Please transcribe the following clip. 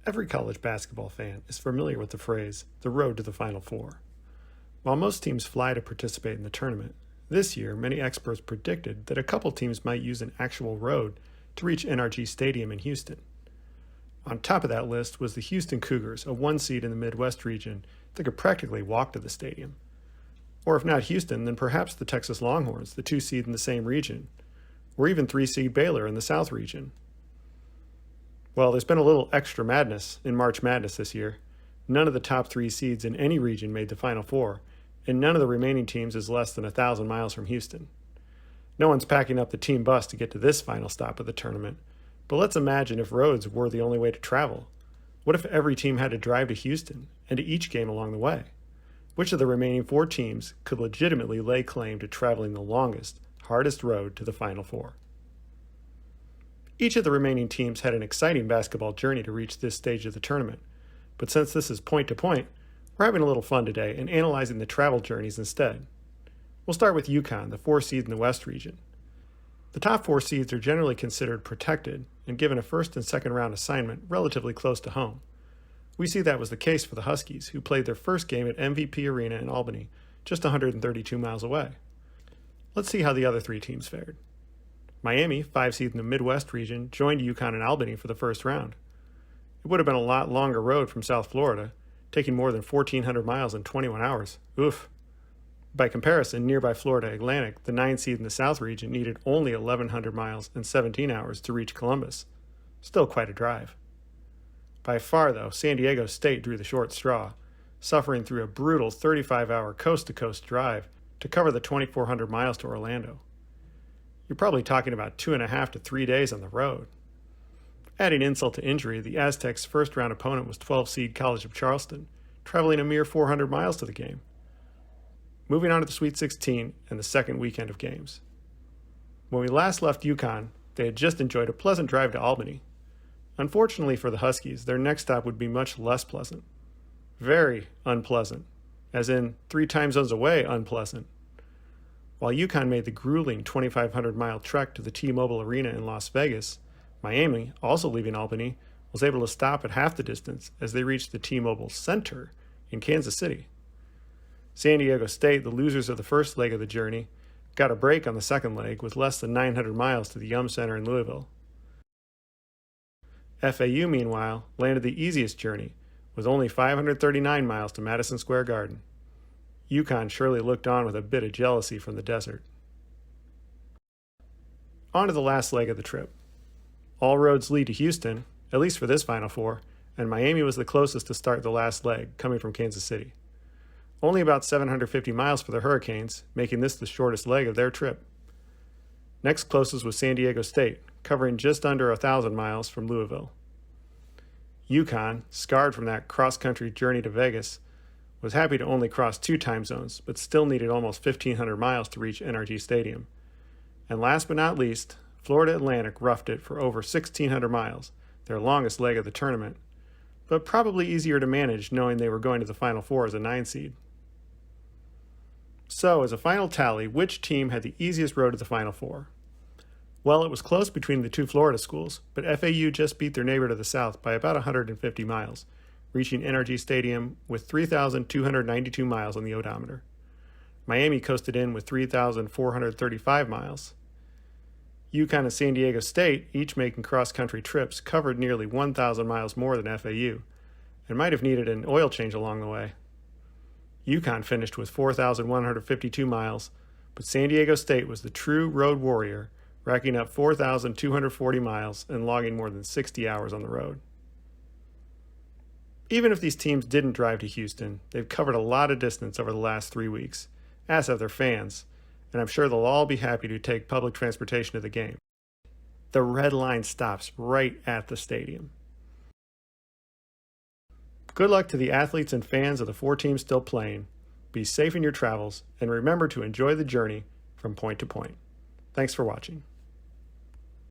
Every college basketball fan is familiar with the phrase, the road to the Final Four. While most teams fly to participate in the tournament, this year many experts predicted that a couple teams might use an actual road to reach NRG Stadium in Houston. On top of that list was the Houston Cougars, a 1 seed in the Midwest region that could practically walk to the stadium. Or if not Houston, then perhaps the Texas Longhorns, the 2 seed in the same region, or even 3 seed Baylor in the South region. Well, there's been a little extra madness in March Madness this year. None of the top 3 seeds in any region made the Final Four, and none of the remaining teams is less than 1,000 miles from Houston. No one's packing up the team bus to get to this final stop of the tournament, but let's imagine if roads were the only way to travel. What if every team had to drive to Houston and to each game along the way? Which of the remaining 4 teams could legitimately lay claim to traveling the longest, hardest road to the Final Four? Each of the remaining teams had an exciting basketball journey to reach this stage of the tournament, but since this is point-to-point, we're having a little fun today and analyzing the travel journeys instead. We'll start with UConn, the 4 seed in the West region. The top 4 seeds are generally considered protected and given a first and second round assignment relatively close to home. We see that was the case for the Huskies, who played their first game at MVP Arena in Albany, just 132 miles away. Let's see how the other 3 teams fared. Miami, 5 seed in the Midwest region, joined UConn in Albany for the first round. It would have been a lot longer road from South Florida, taking more than 1,400 miles in 21 hours. Oof. By comparison, nearby Florida Atlantic, the 9 seed in the South region, needed only 1,100 miles and 17 hours to reach Columbus. Still quite a drive. By far, though, San Diego State drew the short straw, suffering through a brutal 35-hour coast-to-coast drive to cover the 2,400 miles to Orlando. You're probably talking about 2.5 to 3 days on the road. Adding insult to injury, the Aztecs' first-round opponent was 12 seed College of Charleston, traveling a mere 400 miles to the game. Moving on to the Sweet 16 and the second weekend of games. When we last left UConn, they had just enjoyed a pleasant drive to Albany. Unfortunately for the Huskies, their next stop would be much less pleasant. Very unpleasant, as in 3 time zones away unpleasant. While UConn made the grueling 2,500-mile trek to the T-Mobile Arena in Las Vegas, Miami, also leaving Albany, was able to stop at half the distance as they reached the T-Mobile Center in Kansas City. San Diego State, the losers of the first leg of the journey, got a break on the second leg with less than 900 miles to the Yum Center in Louisville. FAU, meanwhile, landed the easiest journey with only 539 miles to Madison Square Garden. UConn surely looked on with a bit of jealousy from the desert. On to the last leg of the trip. All roads lead to Houston, at least for this Final Four, and Miami was the closest to start the last leg, coming from Kansas City. Only about 750 miles for the Hurricanes, making this the shortest leg of their trip. Next closest was San Diego State, covering just under 1,000 miles from Louisville. UConn, scarred from that cross-country journey to Vegas, was happy to only cross 2 time zones, but still needed almost 1,500 miles to reach NRG Stadium. And last but not least, Florida Atlantic roughed it for over 1,600 miles, their longest leg of the tournament, but probably easier to manage knowing they were going to the Final Four as a 9 seed. So, as a final tally, which team had the easiest road to the Final Four? Well, it was close between the 2 Florida schools, but FAU just beat their neighbor to the south by about 150 miles, reaching NRG Stadium with 3,292 miles on the odometer. Miami coasted in with 3,435 miles. UConn and San Diego State, each making cross-country trips, covered nearly 1,000 miles more than FAU, and might have needed an oil change along the way. UConn finished with 4,152 miles, but San Diego State was the true road warrior, racking up 4,240 miles and logging more than 60 hours on the road. Even if these teams didn't drive to Houston, they've covered a lot of distance over the last 3 weeks, as have their fans, and I'm sure they'll all be happy to take public transportation to the game. The Red Line stops right at the stadium. Good luck to the athletes and fans of the 4 teams still playing. Be safe in your travels, and remember to enjoy the journey from point to point. Thanks for watching.